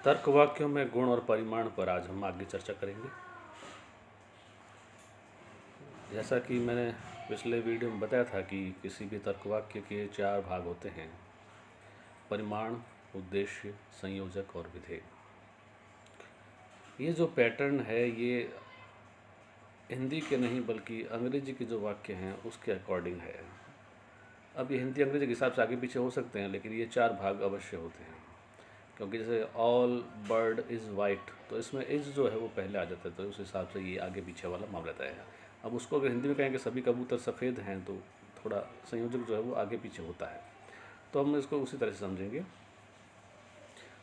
तर्क वाक्यों में गुण और परिमाण पर आज हम आगे चर्चा करेंगे। जैसा कि मैंने पिछले वीडियो में बताया था कि किसी भी तर्क वाक्य के 4 भाग होते हैं: परिमाण, उद्देश्य, संयोजक और विधेय। ये जो पैटर्न है ये हिंदी के नहीं बल्कि अंग्रेजी के जो वाक्य हैं उसके अकॉर्डिंग है। अब ये हिंदी अंग्रेजी के हिसाब से आगे पीछे हो सकते हैं, लेकिन ये 4 भाग अवश्य होते हैं। क्योंकि जैसे ऑल बर्ड इज़ वाइट, तो इसमें इज़ जो है वो पहले आ जाता है, तो उस हिसाब से ये आगे पीछे वाला मामला तय है। अब उसको अगर हिंदी में कहें कि सभी कबूतर सफ़ेद हैं, तो थोड़ा संयोजक जो है वो आगे पीछे होता है, तो हम इसको उसी तरह से समझेंगे।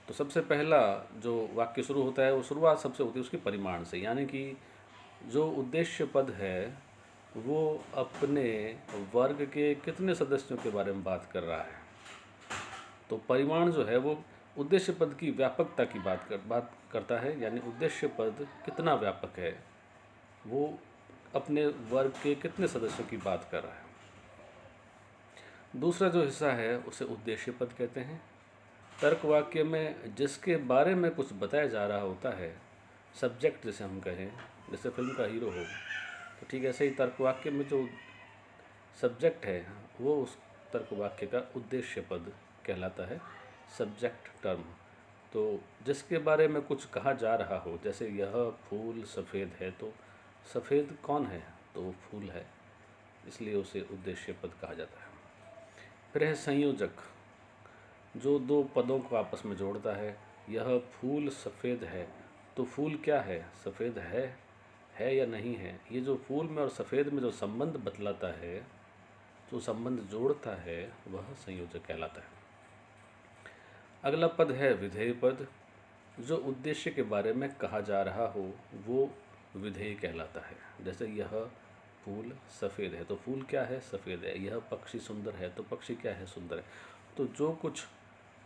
तो सबसे पहला जो वाक्य शुरू होता है वो शुरुआत सबसे होती है उसके परिमाण से, यानी कि जो उद्देश्य पद है वो अपने वर्ग के कितने सदस्यों के बारे में बात कर रहा है। तो परिमाण जो है वो उद्देश्य पद की व्यापकता की बात करता है, यानी उद्देश्य पद कितना व्यापक है, वो अपने वर्ग के कितने सदस्यों की बात कर रहा है। दूसरा जो हिस्सा है उसे उद्देश्य पद कहते हैं। तर्क वाक्य में जिसके बारे में कुछ बताया जा रहा होता है, सब्जेक्ट जैसे हम कहें, जैसे फिल्म का हीरो हो, तो ठीक ऐसे ही तर्क वाक्य में जो सब्जेक्ट है वो उस तर्क वाक्य का उद्देश्य पद कहलाता है, सब्जेक्ट टर्म। तो जिसके बारे में कुछ कहा जा रहा हो, जैसे यह फूल सफ़ेद है, तो सफ़ेद कौन है, तो वो फूल है, इसलिए उसे उद्देश्य पद कहा जाता है। फिर है संयोजक, जो दो पदों को आपस में जोड़ता है। यह फूल सफ़ेद है, तो फूल क्या है, सफ़ेद है या नहीं है। ये जो फूल में और सफ़ेद में जो संबंध बतलाता है, जो संबंध जोड़ता है, वह संयोजक कहलाता है। अगला पद है विधेय पद, जो उद्देश्य के बारे में कहा जा रहा हो वो विधेय कहलाता है। जैसे यह फूल सफ़ेद है, तो फूल क्या है, सफ़ेद है। यह पक्षी सुंदर है, तो पक्षी क्या है, सुंदर है। तो जो कुछ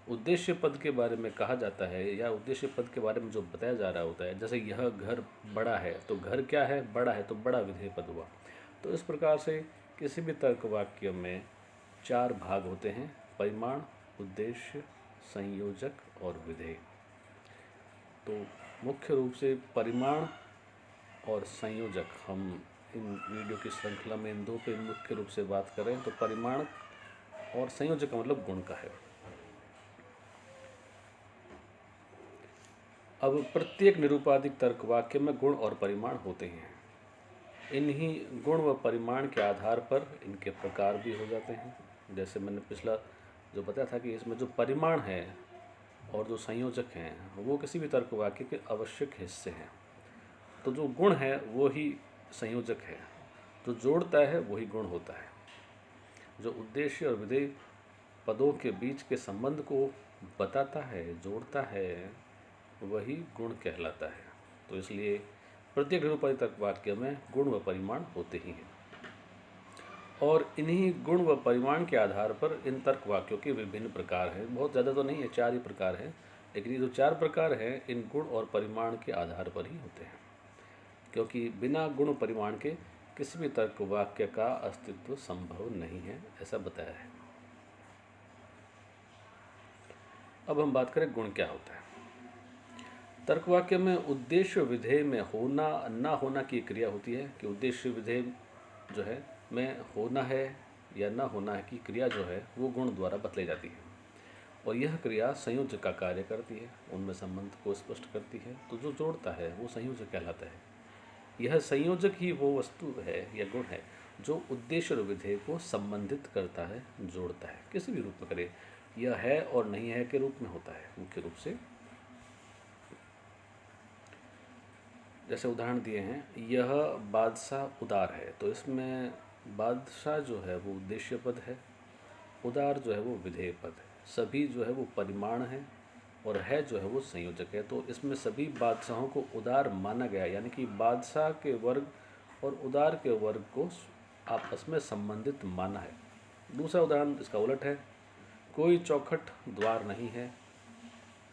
उद्देश्य पद के बारे में कहा जाता है या उद्देश्य पद के बारे में जो बताया जा रहा होता है, जैसे यह घर बड़ा है, तो घर क्या है, बड़ा है, तो बड़ा विधेय पद हुआ। तो इस प्रकार से किसी भी तर्क वाक्य में 4 भाग होते हैं: परिमाण, उद्देश्य, संयोजक और विधेय। तो मुख्य रूप से परिमाण और संयोजक, हम इन वीडियो की श्रृंखला में इन दो पे मुख्य रूप से बात कर रहे हैं। तो परिमाण और संयोजक का मतलब गुण का है। अब प्रत्येक निरूपाधिक तर्क वाक्य में गुण और परिमाण होते हैं। इन्हीं गुण व परिमाण के आधार पर इनके प्रकार भी हो जाते हैं। जैसे मैंने पिछला जो बताया था कि इसमें जो परिमाण है और जो संयोजक हैं वो किसी भी तर्क वाक्य के आवश्यक हिस्से हैं। तो जो गुण है वो ही संयोजक है, जो जोड़ता है वही गुण होता है। जो उद्देश्य और विधेय पदों के बीच के संबंध को बताता है, जोड़ता है, वही गुण कहलाता है। तो इसलिए प्रत्येक निरूपाधिक तर्क वाक्य में गुण व परिमाण होते ही हैं। और इन्हीं गुण व परिमाण के आधार पर इन तर्क वाक्यों के विभिन्न प्रकार हैं। बहुत ज़्यादा तो नहीं है, 4 ही प्रकार हैं, लेकिन ये जो 4 प्रकार हैं इन गुण और परिमाण के आधार पर ही होते हैं, क्योंकि बिना गुण परिमाण के किसी भी तर्क वाक्य का अस्तित्व संभव नहीं है, ऐसा बताया है। अब हम बात करें गुण क्या होता है। तर्क वाक्य में उद्देश्य विधेय में होना ना होना की क्रिया होती है, कि उद्देश्य विधेय जो है में होना है या ना होना है की क्रिया जो है वो गुण द्वारा बतलाई जाती है, और यह क्रिया संयोजक का कार्य करती है, उनमें संबंध को स्पष्ट करती है। तो जो जोड़ता है वो संयोजक कहलाता है। यह संयोजक ही वो वस्तु है या गुण है जो उद्देश्य और विधेय को संबंधित करता है, जोड़ता है, किसी भी रूप में करे, यह है और नहीं है के रूप में होता है मुख्य रूप से। जैसे उदाहरण दिए हैं, यह बादशाह उदार है, तो इसमें बादशाह जो है वो उद्देश्य पद है, उदार जो है वो विधेय पद है, सभी जो है वो परिमाण है, और है जो है वो संयोजक है। तो इसमें सभी बादशाहों को उदार माना गया, यानी कि बादशाह के वर्ग और उदार के वर्ग को आपस में संबंधित माना है। दूसरा उदाहरण इसका उलट है, कोई चौखट द्वार नहीं है,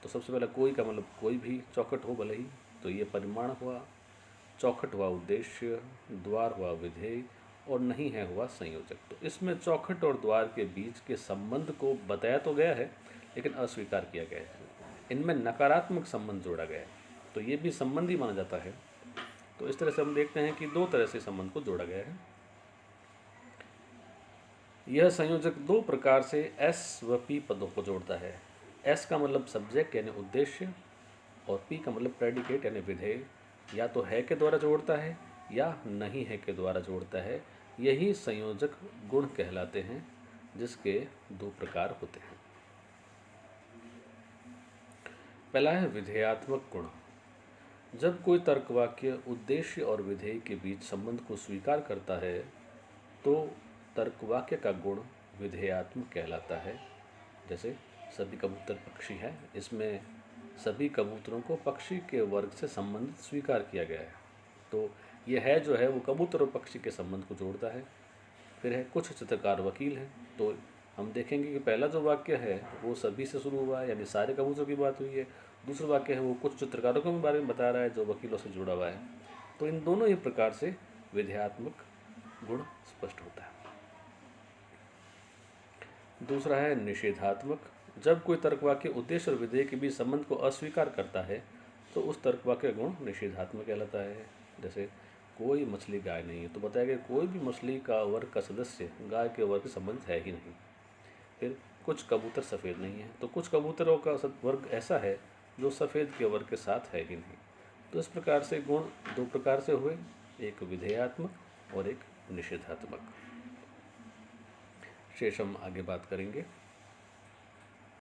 तो सबसे पहले कोई का मतलब कोई भी चौखट हो भले ही, तो ये परिमाण हुआ, चौखट हुआ उद्देश्य, द्वार हुआ विधेय, और नहीं है हुआ संयोजक। तो इसमें चौखट और द्वार के बीच के संबंध को बताया तो गया है, लेकिन अस्वीकार किया गया है। इनमें नकारात्मक संबंध जोड़ा गया है, तो ये भी संबंध ही माना जाता है। तो इस तरह से हम देखते हैं कि दो तरह से संबंध को जोड़ा गया है। यह संयोजक दो प्रकार से एस व पी पदों को जोड़ता है। एस का मतलब सब्जेक्ट यानी उद्देश्य, और पी का मतलब प्रेडिकेट यानी विधेय। या तो है के द्वारा जोड़ता है या नहीं है के द्वारा जोड़ता है। यही संयोजक गुण कहलाते हैं, जिसके दो प्रकार होते हैं। पहला है विधेयात्मक गुण। जब कोई तर्कवाक्य उद्देश्य और विधेय के बीच संबंध को स्वीकार करता है तो तर्कवाक्य का गुण विधेयात्मक कहलाता है। जैसे सभी कबूतर पक्षी हैं, इसमें सभी कबूतरों को पक्षी के वर्ग से संबंधित स्वीकार किया गया है। तो यह है जो है वो कबूतर और पक्षी के संबंध को जोड़ता है। फिर है कुछ चित्रकार वकील हैं, तो हम देखेंगे कि पहला जो वाक्य है वो सभी से शुरू हुआ है, यानी सारे कबूतरों की बात हुई है। दूसरा वाक्य है वो कुछ चित्रकारों के बारे में बता रहा है जो वकीलों से जुड़ा हुआ है। तो इन दोनों ही प्रकार से विधेयात्मक गुण स्पष्ट होता है। दूसरा है निषेधात्मक। जब कोई तर्कवाक्य उद्देश्य और विधेय के बीच संबंध को अस्वीकार करता है तो उस तर्कवाक्य गुण निषेधात्मक कहलाता है। जैसे कोई मछली गाय नहीं है, तो बताया गया कोई भी मछली का वर्ग का सदस्य गाय के वर्ग से संबंधित है ही नहीं। फिर कुछ कबूतर सफ़ेद नहीं है, तो कुछ कबूतरों का वर्ग ऐसा है जो सफ़ेद के वर्ग के साथ है ही नहीं। तो इस प्रकार से गुण दो प्रकार से हुए, एक विधेयात्मक और एक निषेधात्मक। शेष हम आगे बात करेंगे।